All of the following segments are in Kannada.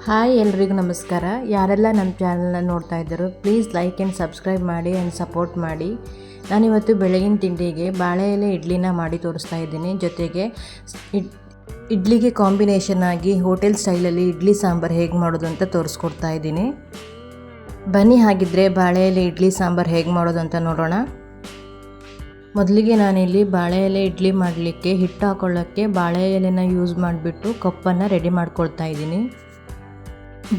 ಹಾಯ್ ಎಲ್ರಿಗೂ ನಮಸ್ಕಾರ. ಯಾರೆಲ್ಲ ನಮ್ಮ ಚಾನಲ್ನ ನೋಡ್ತಾ ಇದ್ದರು ಪ್ಲೀಸ್ ಲೈಕ್ ಆ್ಯಂಡ್ ಸಬ್ಸ್ಕ್ರೈಬ್ ಮಾಡಿ ಆ್ಯಂಡ್ ಸಪೋರ್ಟ್ ಮಾಡಿ. ನಾನಿವತ್ತು ಬೆಳಗಿನ ತಿಂಡಿಗೆ ಬಾಳೆ ಎಲೆ ಇಡ್ಲಿನ ಮಾಡಿ ತೋರಿಸ್ತಾ ಇದ್ದೀನಿ. ಜೊತೆಗೆ ಇಡ್ಲಿಗೆ ಕಾಂಬಿನೇಷನ್ ಆಗಿ ಹೋಟೆಲ್ ಸ್ಟೈಲಲ್ಲಿ ಇಡ್ಲಿ ಸಾಂಬಾರು ಹೇಗೆ ಮಾಡೋದು ಅಂತ ತೋರಿಸ್ಕೊಡ್ತಾ ಇದ್ದೀನಿ. ಬನ್ನಿ ಹಾಗಿದ್ರೆ ಬಾಳೆ ಎಲೆ ಇಡ್ಲಿ ಸಾಂಬಾರು ಹೇಗೆ ಮಾಡೋದು ಅಂತ ನೋಡೋಣ. ಮೊದಲಿಗೆ ನಾನಿಲ್ಲಿ ಬಾಳೆ ಎಲೆ ಇಡ್ಲಿ ಮಾಡಲಿಕ್ಕೆ ಹಿಟ್ಟು ಹಾಕೊಳ್ಳೋಕ್ಕೆ ಬಾಳೆ ಎಲೆನ ಯೂಸ್ ಮಾಡಿಬಿಟ್ಟು ಕಪ್ಪನ್ನು ರೆಡಿ ಮಾಡ್ಕೊಳ್ತಾ ಇದ್ದೀನಿ.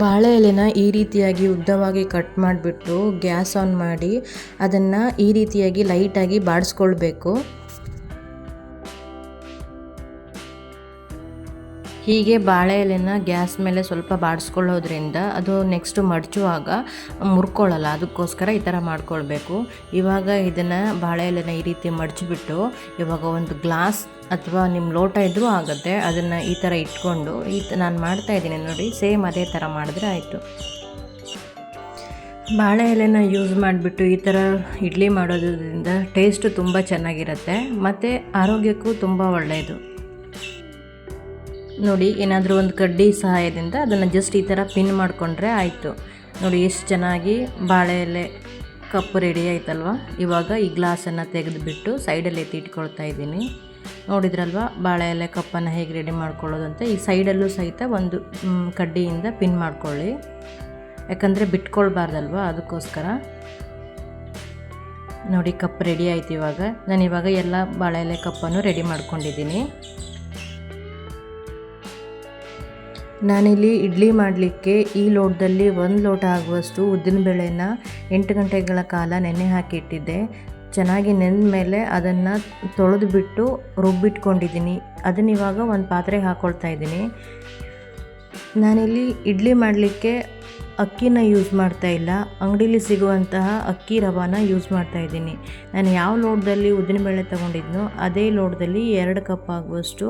ಬಾಳೆ ಎಲೆನ ಈ ರೀತಿಯಾಗಿ ಉದ್ದವಾಗಿ ಕಟ್ ಮಾಡಿಬಿಟ್ಟು ಗ್ಯಾಸ್ ಆನ್ ಮಾಡಿ ಅದನ್ನು ಈ ರೀತಿಯಾಗಿ ಲೈಟಾಗಿ ಬಾಡಿಸ್ಕೊಳ್ಬೇಕು. ಹೀಗೆ ಬಾಳೆ ಎಲೆನ ಗ್ಯಾಸ್ ಮೇಲೆ ಸ್ವಲ್ಪ ಬಾಡಿಸ್ಕೊಳ್ಳೋದ್ರಿಂದ ಅದು ನೆಕ್ಸ್ಟು ಮಡಚುವಾಗ ಮುರ್ಕೊಳ್ಳಲ್ಲ, ಅದಕ್ಕೋಸ್ಕರ ಈ ಥರ ಮಾಡ್ಕೊಳ್ಬೇಕು. ಇವಾಗ ಇದನ್ನು ಬಾಳೆ ಎಲೆನ ಈ ರೀತಿ ಮಡಚಿಬಿಟ್ಟು ಇವಾಗ ಒಂದು ಗ್ಲಾಸ್ ಅಥವಾ ನಿಮ್ಮ ಲೋಟ ಇದ್ದರೂ ಆಗುತ್ತೆ, ಅದನ್ನು ಈ ಥರ ಇಟ್ಕೊಂಡು ನಾನು ಮಾಡ್ತಾಯಿದ್ದೀನಿ ನೋಡಿ, ಸೇಮ್ ಅದೇ ಥರ ಮಾಡಿದ್ರೆ ಆಯಿತು. ಬಾಳೆ ಎಲೆನ ಯೂಸ್ ಮಾಡಿಬಿಟ್ಟು ಈ ಥರ ಇಡ್ಲಿ ಮಾಡೋದ್ರಿಂದ ಟೇಸ್ಟು ತುಂಬ ಚೆನ್ನಾಗಿರುತ್ತೆ ಮತ್ತು ಆರೋಗ್ಯಕ್ಕೂ ತುಂಬ ಒಳ್ಳೆಯದು. ನೋಡಿ, ಏನಾದರೂ ಒಂದು ಕಡ್ಡಿ ಸಹಾಯದಿಂದ ಅದನ್ನು ಜಸ್ಟ್ ಈ ಥರ ಪಿನ್ ಮಾಡಿಕೊಂಡ್ರೆ ಆಯಿತು. ನೋಡಿ ಎಷ್ಟು ಚೆನ್ನಾಗಿ ಬಾಳೆ ಎಲೆ ಕಪ್ಪು ರೆಡಿ ಆಯ್ತಲ್ವ. ಇವಾಗ ಈ ಗ್ಲಾಸನ್ನು ತೆಗೆದುಬಿಟ್ಟು ಸೈಡಲ್ಲಿ ಎತ್ತಿ ಇಟ್ಕೊಳ್ತಾ ಇದ್ದೀನಿ. ನೋಡಿದ್ರಲ್ವ ಬಾಳೆ ಎಲೆ ಕಪ್ಪನ್ನು ಹೇಗೆ ರೆಡಿ ಮಾಡ್ಕೊಳ್ಳೋದು ಅಂತ. ಈ ಸೈಡಲ್ಲೂ ಸಹಿತ ಒಂದು ಕಡ್ಡಿಯಿಂದ ಪಿನ್ ಮಾಡ್ಕೊಳ್ಳಿ, ಯಾಕಂದರೆ ಬಿಟ್ಕೊಳ್ಬಾರ್ದಲ್ವ, ಅದಕ್ಕೋಸ್ಕರ. ನೋಡಿ ಕಪ್ ರೆಡಿ ಆಯ್ತು. ನಾನಿವಾಗ ಎಲ್ಲ ಬಾಳೆ ಎಲೆ ಕಪ್ಪನ್ನು ರೆಡಿ ಮಾಡ್ಕೊಂಡಿದ್ದೀನಿ. ನಾನಿಲ್ಲಿ ಇಡ್ಲಿ ಮಾಡಲಿಕ್ಕೆ ಈ ಲೋಟದಲ್ಲಿ 1 ಲೋಟ ಆಗುವಷ್ಟು ಉದ್ದಿನಬೇಳೆನ 8 ಗಂಟೆಗಳ ಕಾಲ ನೆನೆ ಹಾಕಿಟ್ಟಿದ್ದೆ. ಚೆನ್ನಾಗಿ ನೆಂದ ಮೇಲೆ ಅದನ್ನು ತೊಳೆದುಬಿಟ್ಟು ರುಬ್ಬಿಟ್ಕೊಂಡಿದ್ದೀನಿ. ಅದನ್ನ ಇವಾಗ ಒಂದು ಪಾತ್ರೆಗೆ ಹಾಕ್ಕೊಳ್ತಾ ಇದ್ದೀನಿ. ನಾನಿಲ್ಲಿ ಇಡ್ಲಿ ಮಾಡಲಿಕ್ಕೆ ಅಕ್ಕಿನ ಯೂಸ್ ಮಾಡ್ತಾ ಇಲ್ಲ, ಅಂಗಡೀಲಿ ಸಿಗುವಂತಹ ಅಕ್ಕಿ ರವಾನ ಯೂಸ್ ಮಾಡ್ತಾ ಇದ್ದೀನಿ. ನಾನು ಯಾವ ಲೋಟದಲ್ಲಿ ಉದ್ದಿನಬೇಳೆ ತೊಗೊಂಡಿದ್ನೋ ಅದೇ ಲೋಟದಲ್ಲಿ 2 ಕಪ್ ಆಗುವಷ್ಟು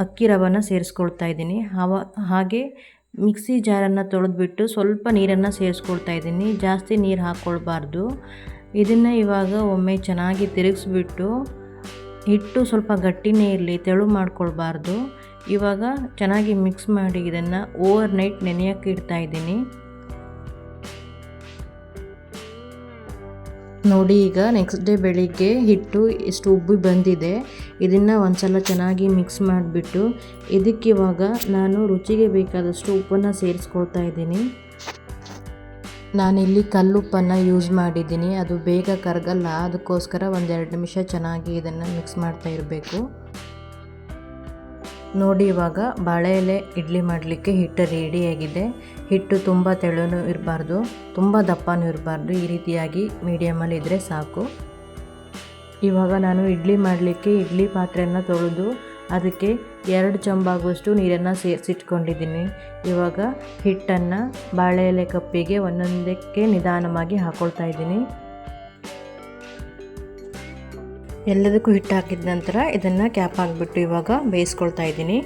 ಅಕ್ಕಿ ರವಾನ ಸೇರಿಸ್ಕೊಳ್ತಾ ಇದ್ದೀನಿ. ಹಾಗೆ ಮಿಕ್ಸಿ ಜಾರನ್ನು ತೊಳೆದ್ಬಿಟ್ಟು ಸ್ವಲ್ಪ ನೀರನ್ನು ಸೇರಿಸ್ಕೊಳ್ತಾ ಇದ್ದೀನಿ. ಜಾಸ್ತಿ ನೀರು ಹಾಕ್ಕೊಳ್ಬಾರ್ದು. ಇದನ್ನು ಇವಾಗ ಒಮ್ಮೆ ಚೆನ್ನಾಗಿ ತಿರುಗಿಸ್ಬಿಟ್ಟು, ಹಿಟ್ಟು ಸ್ವಲ್ಪ ಗಟ್ಟಿನೇ ಇರಲಿ, ತೆಳು ಮಾಡ್ಕೊಳ್ಬಾರ್ದು. ಇವಾಗ ಚೆನ್ನಾಗಿ ಮಿಕ್ಸ್ ಮಾಡಿ ಇದನ್ನು ಓವರ್ ನೈಟ್ ನೆನೆಯೋಕ್ಕೆ ಇಡ್ತಾ ಇದ್ದೀನಿ. ನೋಡಿ, ಈಗ ನೆಕ್ಸ್ಟ್ ಡೇ ಬೆಳಿಗ್ಗೆ ಹಿಟ್ಟು ಎಷ್ಟು ಉಬ್ಬಿ ಬಂದಿದೆ. ಇದನ್ನು ಒಂದ್ಸಲ ಚೆನ್ನಾಗಿ ಮಿಕ್ಸ್ ಮಾಡಿಬಿಟ್ಟು ಇದಕ್ಕಿವಾಗ ನಾನು ರುಚಿಗೆ ಬೇಕಾದಷ್ಟು ಉಪ್ಪನ್ನು ಸೇರಿಸ್ಕೊಳ್ತಾ ಇದ್ದೀನಿ. ನಾನಿಲ್ಲಿ ಕಲ್ಲುಪ್ಪನ್ನು ಯೂಸ್ ಮಾಡಿದ್ದೀನಿ, ಅದು ಬೇಗ ಕರಗಲ್ಲ, ಅದಕ್ಕೋಸ್ಕರ 1-2 ನಿಮಿಷ ಚೆನ್ನಾಗಿ ಇದನ್ನು ಮಿಕ್ಸ್ ಮಾಡ್ತಾ ಇರಬೇಕು. ನೋಡಿ, ಇವಾಗ ಬಾಳೆ ಎಲೆ ಇಡ್ಲಿ ಮಾಡಲಿಕ್ಕೆ ಹಿಟ್ಟು ರೆಡಿಯಾಗಿದೆ. ಹಿಟ್ಟು ತುಂಬ ತೆಳುನೂ ಇರಬಾರ್ದು, ತುಂಬ ದಪ್ಪನೂ ಇರಬಾರ್ದು, ಈ ರೀತಿಯಾಗಿ ಮೀಡಿಯಮಲ್ಲಿ ಇದ್ದರೆ ಸಾಕು. ಇವಾಗ ನಾನು ಇಡ್ಲಿ ಮಾಡಲಿಕ್ಕೆ ಇಡ್ಲಿ ಪಾತ್ರೆಯನ್ನು ತೊಳೆದು ಅದಕ್ಕೆ 2 ಚಮಚಗುವಷ್ಟು ನೀರನ್ನು ಸೇರಿಸಿಟ್ಕೊಂಡಿದ್ದೀನಿ. ಇವಾಗ ಹಿಟ್ಟನ್ನು ಬಾಳೆ ಎಲೆ ಕಪ್ಪಿಗೆ ಒಂದೊಂದಕ್ಕೆ ನಿಧಾನವಾಗಿ ಹಾಕ್ಕೊಳ್ತಾ ಇದ್ದೀನಿ. ಎಲ್ಲದಕ್ಕೂ ಹಿಟ್ಟು ಹಾಕಿದ ನಂತರ ಇದನ್ನು ಕ್ಯಾಪ್ ಹಾಕಿಬಿಟ್ಟು ಇವಾಗ ಬೇಯಿಸ್ಕೊಳ್ತಾ ಇದ್ದೀನಿ.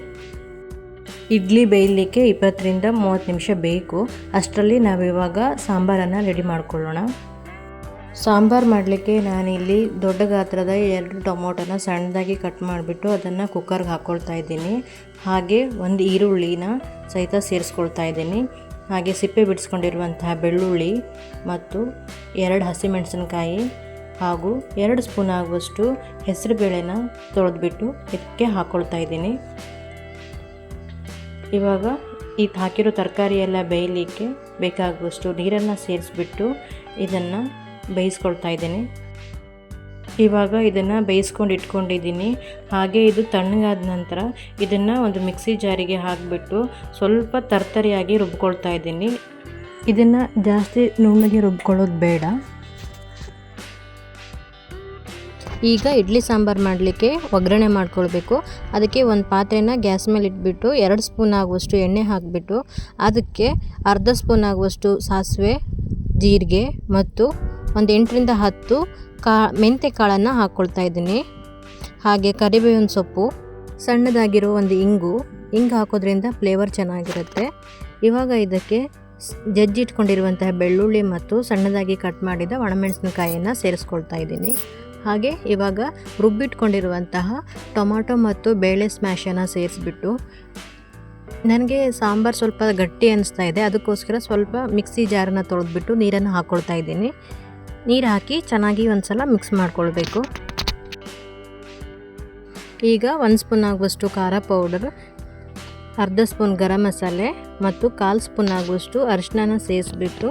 ಇಡ್ಲಿ ಬೇಯಲಿಕ್ಕೆ 20-30 ನಿಮಿಷ ಬೇಕು. ಅಷ್ಟರಲ್ಲಿ ನಾವಿವಾಗ ಸಾಂಬಾರನ್ನು ರೆಡಿ ಮಾಡ್ಕೊಳ್ಳೋಣ. ಸಾಂಬಾರು ಮಾಡಲಿಕ್ಕೆ ನಾನಿಲ್ಲಿ ದೊಡ್ಡ ಗಾತ್ರದ 2 ಟೊಮೊಟೊನ ಸಣ್ಣದಾಗಿ ಕಟ್ ಮಾಡಿಬಿಟ್ಟು ಅದನ್ನು ಕುಕ್ಕರ್ಗೆ ಹಾಕ್ಕೊಳ್ತಾ ಇದ್ದೀನಿ. ಹಾಗೆ 1 ಈರುಳ್ಳಿನ ಸಹಿತ ಸೇರಿಸ್ಕೊಳ್ತಾ ಇದ್ದೀನಿ. ಹಾಗೆ ಸಿಪ್ಪೆ ಬಿಡಿಸ್ಕೊಂಡಿರುವಂತಹ ಬೆಳ್ಳುಳ್ಳಿ ಮತ್ತು 2 ಹಸಿಮೆಣಸಿನಕಾಯಿ ಹಾಗೂ 2 ಸ್ಪೂನ್ ಆಗುವಷ್ಟು ಹೆಸರುಬೇಳೆನ ತೊಳೆದ್ಬಿಟ್ಟು ಇದಕ್ಕೆ ಹಾಕ್ಕೊಳ್ತಾ ಇದ್ದೀನಿ. ಇವಾಗ ಹಾಕಿರೋ ತರಕಾರಿ ಎಲ್ಲ ಬೇಯಲಿಕ್ಕೆ ಬೇಕಾಗುವಷ್ಟು ನೀರನ್ನು ಸೇರಿಸ್ಬಿಟ್ಟು ಇದನ್ನು ಬೇಯಿಸ್ಕೊಳ್ತಾ ಇದ್ದೀನಿ. ಇವಾಗ ಇದನ್ನು ಬೇಯಿಸ್ಕೊಂಡು ಇಟ್ಕೊಂಡಿದ್ದೀನಿ. ಹಾಗೆ ಇದು ತಣ್ಣಗಾದ ನಂತರ ಇದನ್ನು ಒಂದು ಮಿಕ್ಸಿ ಜಾರಿಗೆ ಹಾಕಿಬಿಟ್ಟು ಸ್ವಲ್ಪ ತರ್ತರಿಯಾಗಿ ರುಬ್ಕೊಳ್ತಾ ಇದ್ದೀನಿ. ಇದನ್ನು ಜಾಸ್ತಿ ನುಣ್ಣಗೆ ರುಬ್ಕೊಳ್ಳೋದು ಬೇಡ. ಈಗ ಇಡ್ಲಿ ಸಾಂಬಾರು ಮಾಡಲಿಕ್ಕೆ ಒಗ್ಗರಣೆ ಮಾಡ್ಕೊಳ್ಬೇಕು. ಅದಕ್ಕೆ ಒಂದು ಪಾತ್ರೆನ ಗ್ಯಾಸ್ ಮೇಲೆ ಇಟ್ಬಿಟ್ಟು 2 ಸ್ಪೂನ್ ಆಗುವಷ್ಟು ಎಣ್ಣೆ ಹಾಕಿಬಿಟ್ಟು ಅದಕ್ಕೆ ಅರ್ಧ ಸ್ಪೂನ್ ಆಗುವಷ್ಟು ಸಾಸಿವೆ, ಜೀರಿಗೆ ಮತ್ತು ಒಂದು 8-10 ಮೆಂತ್ಯ ಕಾಳನ್ನು ಹಾಕ್ಕೊಳ್ತಾ ಇದ್ದೀನಿ. ಹಾಗೆ ಕರಿಬೇವಿನ ಸೊಪ್ಪು, ಸಣ್ಣದಾಗಿರೋ ಒಂದು ಇಂಗು ಹಾಕೋದ್ರಿಂದ ಫ್ಲೇವರ್ ಚೆನ್ನಾಗಿರುತ್ತೆ. ಇವಾಗ ಇದಕ್ಕೆ ಜಜ್ಜಿಟ್ಕೊಂಡಿರುವಂತಹ ಬೆಳ್ಳುಳ್ಳಿ ಮತ್ತು ಸಣ್ಣದಾಗಿ ಕಟ್ ಮಾಡಿದ ಒಣಮೆಣಸಿನಕಾಯಿಯನ್ನು ಸೇರಿಸ್ಕೊಳ್ತಾ ಇದ್ದೀನಿ. ಹಾಗೆ ಇವಾಗ ರುಬ್ಬಿಟ್ಕೊಂಡಿರುವಂತಹ ಟೊಮಾಟೊ ಮತ್ತು ಬೇಳೆ ಸ್ಮ್ಯಾಶನ್ನು ಸೇರಿಸ್ಬಿಟ್ಟು ನನಗೆ ಸಾಂಬಾರು ಸ್ವಲ್ಪ ಗಟ್ಟಿ ಅನಿಸ್ತಾ ಇದೆ, ಅದಕ್ಕೋಸ್ಕರ ಸ್ವಲ್ಪ ಮಿಕ್ಸಿ ಜಾರನ್ನು ತೊಳೆದ್ಬಿಟ್ಟು ನೀರನ್ನು ಹಾಕ್ಕೊಳ್ತಾ ಇದ್ದೀನಿ. ನೀರು ಹಾಕಿ ಚೆನ್ನಾಗಿ ಒಂದು ಸಲ ಮಿಕ್ಸ್ ಮಾಡ್ಕೊಳ್ಬೇಕು. ಈಗ 1 ಸ್ಪೂನ್ ಆಗುವಷ್ಟು ಖಾರ ಪೌಡರ್, ಅರ್ಧ ಸ್ಪೂನ್ ಗರಂ ಮಸಾಲೆ ಮತ್ತು 1/4 ಸ್ಪೂನ್ ಆಗುವಷ್ಟು ಅರಿಶಿನ ಸೇರಿಸ್ಬಿಟ್ಟು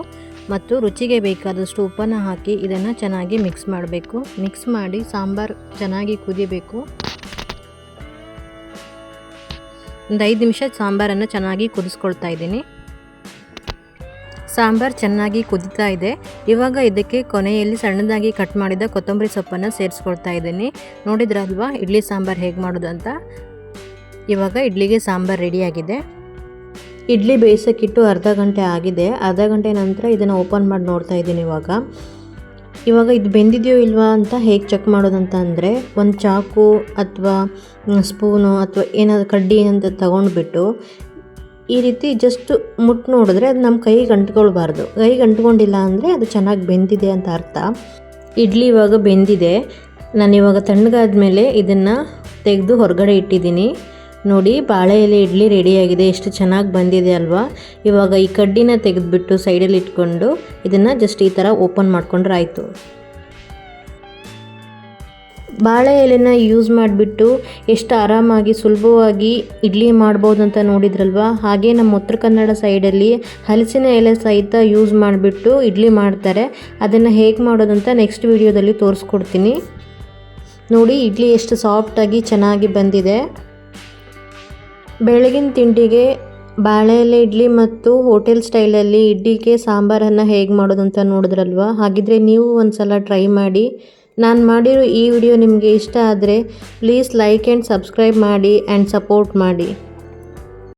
ಮತ್ತು ರುಚಿಗೆ ಬೇಕಾದಷ್ಟು ಉಪ್ಪನ್ನು ಹಾಕಿ ಇದನ್ನು ಚೆನ್ನಾಗಿ ಮಿಕ್ಸ್ ಮಾಡಬೇಕು. ಮಿಕ್ಸ್ ಮಾಡಿ ಸಾಂಬಾರು ಚೆನ್ನಾಗಿ ಕುದಿಬೇಕು. ಒಂದು 5 ನಿಮಿಷ ಸಾಂಬಾರನ್ನು ಚೆನ್ನಾಗಿ ಕುದಿಸ್ಕೊಳ್ತಾ ಇದ್ದೀನಿ. ಸಾಂಬಾರು ಚೆನ್ನಾಗಿ ಕುದೀತಾ ಇದೆ. ಇವಾಗ ಇದಕ್ಕೆ ಕೊನೆಯಲ್ಲಿ ಸಣ್ಣದಾಗಿ ಕಟ್ ಮಾಡಿದ ಕೊತ್ತಂಬರಿ ಸೊಪ್ಪನ್ನು ಸೇರಿಸ್ಕೊಳ್ತಾ ಇದ್ದೀನಿ. ನೋಡಿದ್ರಲ್ವಾ ಇಡ್ಲಿ ಸಾಂಬಾರು ಹೇಗೆ ಮಾಡೋದು ಅಂತ. ಇವಾಗ ಇಡ್ಲಿಗೆ ಸಾಂಬಾರು ರೆಡಿಯಾಗಿದೆ. ಇಡ್ಲಿ ಬೇಯಿಸೋಕ್ಕಿಟ್ಟು ಅರ್ಧ ಗಂಟೆ ಆಗಿದೆ. ಅರ್ಧ ಗಂಟೆ ನಂತರ ಇದನ್ನು ಓಪನ್ ಮಾಡಿ ನೋಡ್ತಾ ಇದ್ದೀನಿ. ಇವಾಗ ಇದು ಬೆಂದಿದೆಯೋ ಇಲ್ವಾ ಅಂತ ಹೇಗೆ ಚೆಕ್ ಮಾಡೋದಂತ ಅಂದರೆ, ಒಂದು ಚಾಕು ಅಥವಾ ಸ್ಪೂನು ಅಥವಾ ಏನಾದರೂ ಕಡ್ಡಿ ಅಂತ ತಗೊಂಡ್ಬಿಟ್ಟು ಈ ರೀತಿ ಜಸ್ಟ್ ಮುಟ್ಟು ನೋಡಿದ್ರೆ ಅದು ನಮ್ಮ ಕೈಗೆ ಅಂಟ್ಕೊಳ್ಬಾರ್ದು. ಕೈಗೆ ಅಂಟ್ಕೊಂಡಿಲ್ಲ ಅಂದರೆ ಅದು ಚೆನ್ನಾಗಿ ಬೆಂದಿದೆ ಅಂತ ಅರ್ಥ. ಇಡ್ಲಿ ಇವಾಗ ಬೆಂದಿದೆ. ನಾನಿವಾಗ ತಣ್ಣಗಾದ ಮೇಲೆ ಇದನ್ನು ತೆಗೆದು ಹೊರಗಡೆ ಇಟ್ಟಿದ್ದೀನಿ. ನೋಡಿ, ಬಾಳೆ ಎಲೆ ಇಡ್ಲಿ ರೆಡಿಯಾಗಿದೆ. ಎಷ್ಟು ಚೆನ್ನಾಗಿ ಬಂದಿದೆ ಅಲ್ವಾ. ಇವಾಗ ಈ ಕಡ್ಡಿನ ತೆಗೆದುಬಿಟ್ಟು ಸೈಡಲ್ಲಿ ಇಟ್ಕೊಂಡು ಇದನ್ನು ಜಸ್ಟ್ ಈ ಥರ ಓಪನ್ ಮಾಡ್ಕೊಂಡ್ರೆ ಆಯಿತು. ಬಾಳೆ ಎಲೆನ ಯೂಸ್ ಮಾಡಿಬಿಟ್ಟು ಎಷ್ಟು ಆರಾಮಾಗಿ ಸುಲಭವಾಗಿ ಇಡ್ಲಿ ಮಾಡ್ಬೋದು ಅಂತ ನೋಡಿದ್ರಲ್ವ. ಹಾಗೆ ನಮ್ಮ ಉತ್ತರ ಕನ್ನಡ ಸೈಡಲ್ಲಿ ಹಲಸಿನ ಎಲೆ ಸಹಿತ ಯೂಸ್ ಮಾಡಿಬಿಟ್ಟು ಇಡ್ಲಿ ಮಾಡ್ತಾರೆ. ಅದನ್ನು ಹೇಗೆ ಮಾಡೋದಂತ ನೆಕ್ಸ್ಟ್ ವಿಡಿಯೋದಲ್ಲಿ ತೋರಿಸ್ಕೊಡ್ತೀನಿ. ನೋಡಿ, ಇಡ್ಲಿ ಎಷ್ಟು ಸಾಫ್ಟಾಗಿ ಚೆನ್ನಾಗಿ ಬಂದಿದೆ. ಬೆಳಗಿನ ತಿಂಡಿಗೆ ಬಾಳೆ ಎಲೆ ಇಡ್ಲಿ ಮತ್ತು ಹೋಟೆಲ್ ಸ್ಟೈಲಲ್ಲಿ ಇಡ್ಲಿಗೆ ಸಾಂಬಾರನ್ನು ಹೇಗೆ ಮಾಡೋದಂತ ನೋಡಿದ್ರಲ್ವ. ಹಾಗಿದ್ರೆ ನೀವು ಒಂದು ಸಲ ಟ್ರೈ ಮಾಡಿ. ನಾನು ಮಾಡಿರೋ ಈ ವಿಡಿಯೋ ನಿಮಗೆ ಇಷ್ಟ ಆದರೆ ಪ್ಲೀಸ್ ಲೈಕ್ ಆ್ಯಂಡ್ ಸಬ್ಸ್ಕ್ರೈಬ್ ಮಾಡಿ ಆ್ಯಂಡ್ ಸಪೋರ್ಟ್ ಮಾಡಿ.